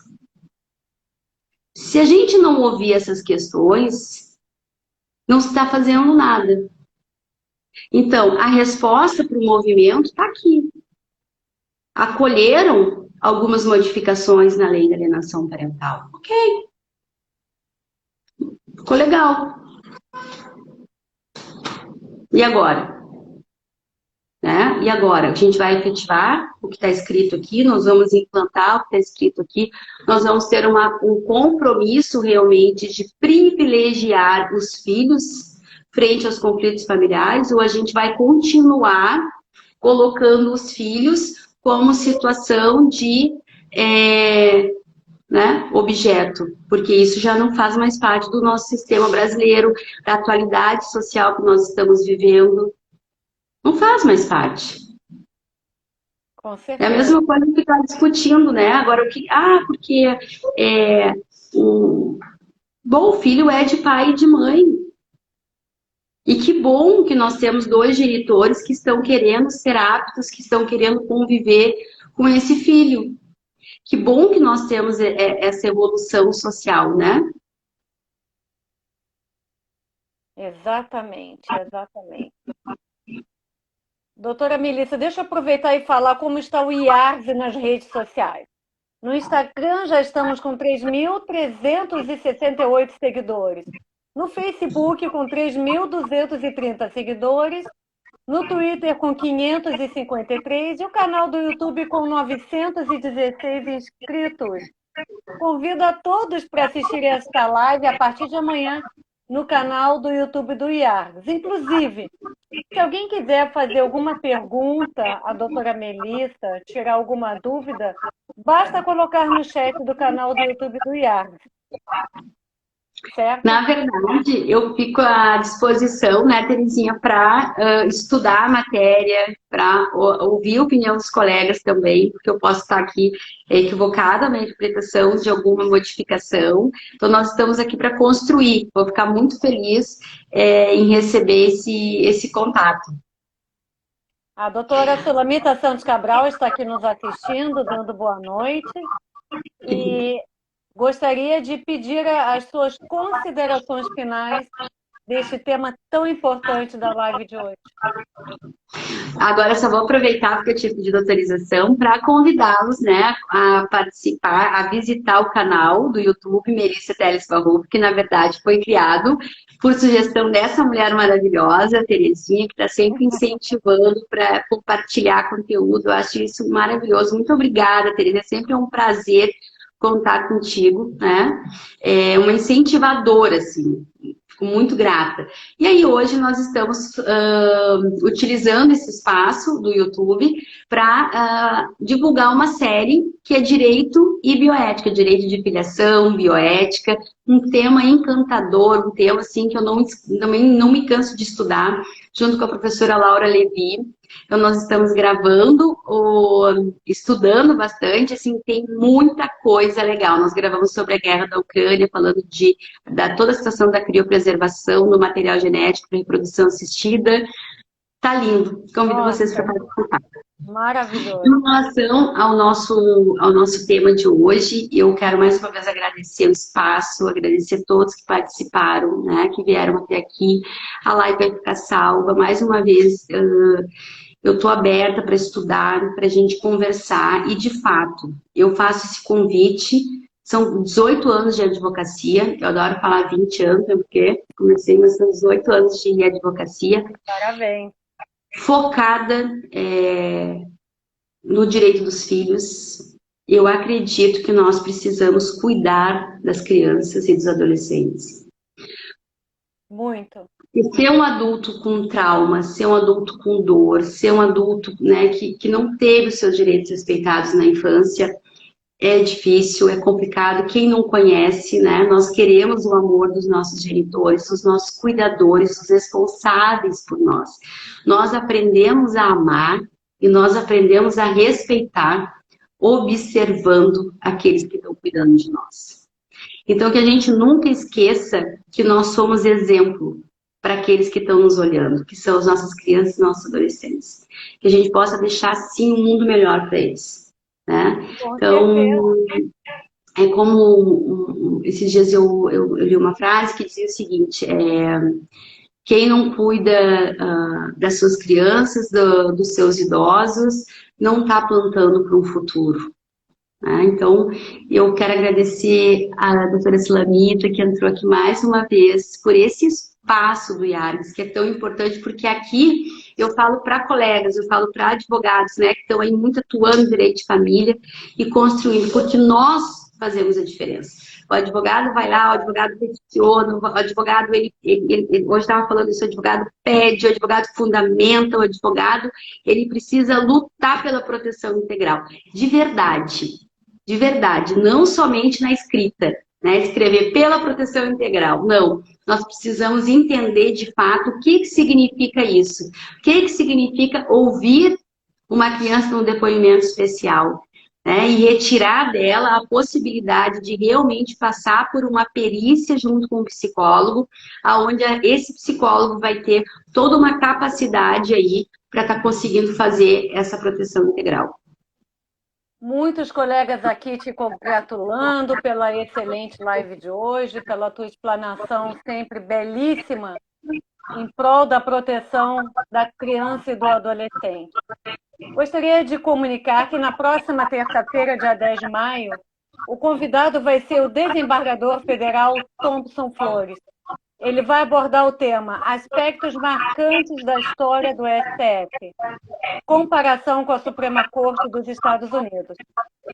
Se a gente não ouvir essas questões, não se está fazendo nada. Então, a resposta para o movimento está aqui. Acolheram algumas modificações na lei da alienação parental. Ok. Ficou legal. E agora? Né? E agora? A gente vai efetivar o que está escrito aqui, nós vamos implantar o que está escrito aqui, nós vamos ter um compromisso realmente de privilegiar os filhos frente aos conflitos familiares, ou a gente vai continuar colocando os filhos como situação de né, objeto, porque isso já não faz mais parte do nosso sistema brasileiro, da atualidade social que nós estamos vivendo. Não faz mais parte. Com É a certeza. mesma coisa que está discutindo, né? Agora, porque o filho é de pai e de mãe. E que bom que nós temos dois genitores que estão querendo ser aptos, que estão querendo conviver com esse filho. Que bom que nós temos essa evolução social, né? Exatamente, exatamente. Doutora Melissa, deixa eu aproveitar e falar como está o IARS nas redes sociais. No Instagram já estamos com 3.368 seguidores. No Facebook com 3.230 seguidores. No Twitter com 553 e o canal do YouTube com 916 inscritos. Convido a todos para assistirem esta live a partir de amanhã no canal do YouTube do IARGS. Inclusive, se alguém quiser fazer alguma pergunta à doutora Melissa, tirar alguma dúvida, basta colocar no chat do canal do YouTube do IARGS. Certo? Na verdade, eu fico à disposição, né, Terezinha, para estudar a matéria, para ouvir a opinião dos colegas também, porque eu posso estar aqui equivocada na interpretação de alguma modificação. Então, nós estamos aqui para construir. Vou ficar muito feliz em receber esse contato. A doutora Sulamita Santos Cabral está aqui nos assistindo, dando boa noite. E gostaria de pedir as suas considerações finais deste tema tão importante da live de hoje. Agora, só vou aproveitar porque eu tive pedido autorização para convidá-los, né, a participar, a visitar o canal do YouTube Melissa Teles Barroso, que na verdade foi criado por sugestão dessa mulher maravilhosa, Terezinha, que está sempre incentivando para compartilhar conteúdo. Eu acho isso maravilhoso. Muito obrigada, Tereza. É sempre um prazer contar contigo, né? É uma incentivadora, assim. Fico muito grata. E aí, hoje, nós estamos utilizando esse espaço do YouTube para divulgar uma série que é Direito e Bioética, Direito de Filiação, Bioética, um tema encantador, um tema assim que eu também não me canso de estudar, junto com a professora Laura Levi. Então, nós estamos gravando, estudando bastante, assim, tem muita coisa legal. Nós gravamos sobre a guerra da Ucrânia, falando da toda a situação da criopreservação no material genético para reprodução assistida. Tá lindo. Convido vocês para participar. Maravilhoso. Em relação ao nosso tema de hoje, eu quero mais uma vez agradecer o espaço, agradecer a todos que participaram, né, que vieram até aqui. A live vai ficar salva. Mais uma vez, eu estou aberta para estudar, para a gente conversar. E, de fato, eu faço esse convite. São 18 anos de advocacia. Eu adoro falar 20 anos, porque comecei, mas são 18 anos de advocacia. Parabéns. Focada no direito dos filhos. Eu acredito que nós precisamos cuidar das crianças e dos adolescentes. Muito. E ser um adulto com trauma, ser um adulto com dor, ser um adulto, né, que não teve os seus direitos respeitados na infância, é difícil, é complicado. Quem não conhece, né, nós queremos o amor dos nossos genitores, os nossos cuidadores, os responsáveis por nós. Nós aprendemos a amar e nós aprendemos a respeitar, observando aqueles que estão cuidando de nós. Então, que a gente nunca esqueça que nós somos exemplo para aqueles que estão nos olhando, que são as nossas crianças e nossos adolescentes. Que a gente possa deixar, sim, um mundo melhor para eles. Né? Então, é como esses dias eu li uma frase que dizia o seguinte: quem não cuida das suas crianças, dos seus idosos, não está plantando para um futuro. Né? Então, eu quero agradecer a doutora Sulamita, que entrou aqui mais uma vez, por esse espaço do IARGS, que é tão importante, porque aqui eu falo para colegas, eu falo para advogados, né, que estão aí muito atuando em direito de família e construindo, porque nós fazemos a diferença. O advogado vai lá, o advogado peticiona, o advogado, hoje estava falando isso, o advogado pede, o advogado fundamenta, o advogado, ele precisa lutar pela proteção integral. De verdade, não somente na escrita, né, escrever pela proteção integral, não. Nós precisamos entender de fato o que significa isso. O que significa ouvir uma criança num depoimento especial, né? E retirar dela a possibilidade de realmente passar por uma perícia junto com o psicólogo, aonde esse psicólogo vai ter toda uma capacidade aí para estar conseguindo fazer essa proteção integral. Muitos colegas aqui te congratulando pela excelente live de hoje, pela tua explanação sempre belíssima em prol da proteção da criança e do adolescente. Gostaria de comunicar que na próxima terça-feira, dia 10 de maio, o convidado vai ser o desembargador federal Thompson Flores. Ele vai abordar o tema Aspectos marcantes da história do STF, comparação com a Suprema Corte dos Estados Unidos.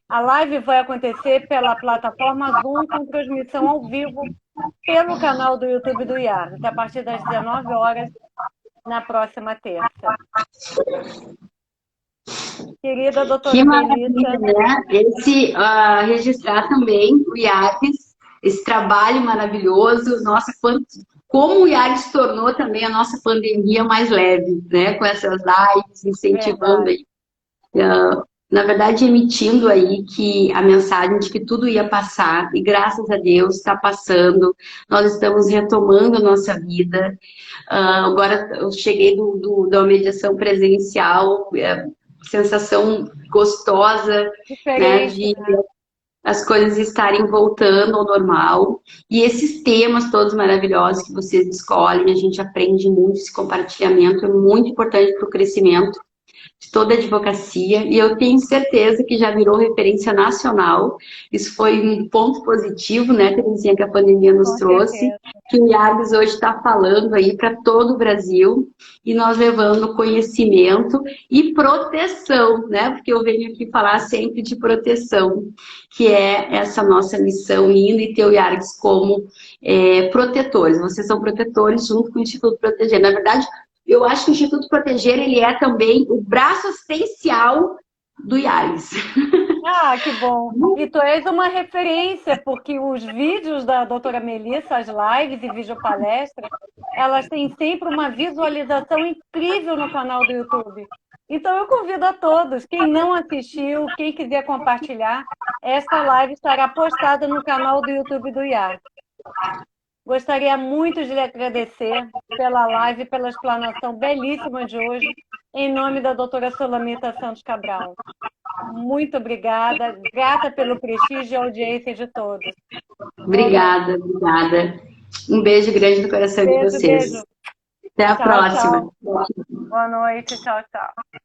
A live vai acontecer pela plataforma Zoom com transmissão ao vivo pelo canal do YouTube do IARGS, a partir das 19 horas na próxima terça. Querida doutora Que maravilha, Melissa. né? Registrar também o IARGS, esse trabalho maravilhoso. Nossa, como o IARGS se tornou também a nossa pandemia mais leve, né? Com essas lives, incentivando aí. Na verdade, emitindo aí que a mensagem de que tudo ia passar, e graças a Deus está passando, nós estamos retomando a nossa vida. Agora eu cheguei da mediação presencial, sensação gostosa, né, de as coisas estarem voltando ao normal. E esses temas todos maravilhosos que vocês escolhem, a gente aprende muito, esse compartilhamento é muito importante para o crescimento de toda a advocacia, e eu tenho certeza que já virou referência nacional. Isso foi um ponto positivo, né, Terezinha, que a pandemia nos trouxe, que o IARGS hoje está falando aí para todo o Brasil, e nós levando conhecimento e proteção, né, porque eu venho aqui falar sempre de proteção, que é essa nossa missão linda, e ter o IARGS como protetores. Vocês são protetores junto com o Instituto Proteger. Na verdade, eu acho que o Instituto Proteger, ele é também o braço assistencial do IARGS. Ah, que bom. E tu és uma referência, porque os vídeos da doutora Melissa, as lives e videopalestras, elas têm sempre uma visualização incrível no canal do YouTube. Então eu convido a todos, quem não assistiu, quem quiser compartilhar, esta live estará postada no canal do YouTube do IARGS. Gostaria muito de lhe agradecer pela live, pela explanação belíssima de hoje, em nome da doutora Solamita Santos Cabral. Muito obrigada, grata pelo prestígio e audiência de todos. Obrigada, obrigada. Um beijo grande no coração de vocês. Beijo. Até a próxima. Tchau. Boa noite, tchau, tchau.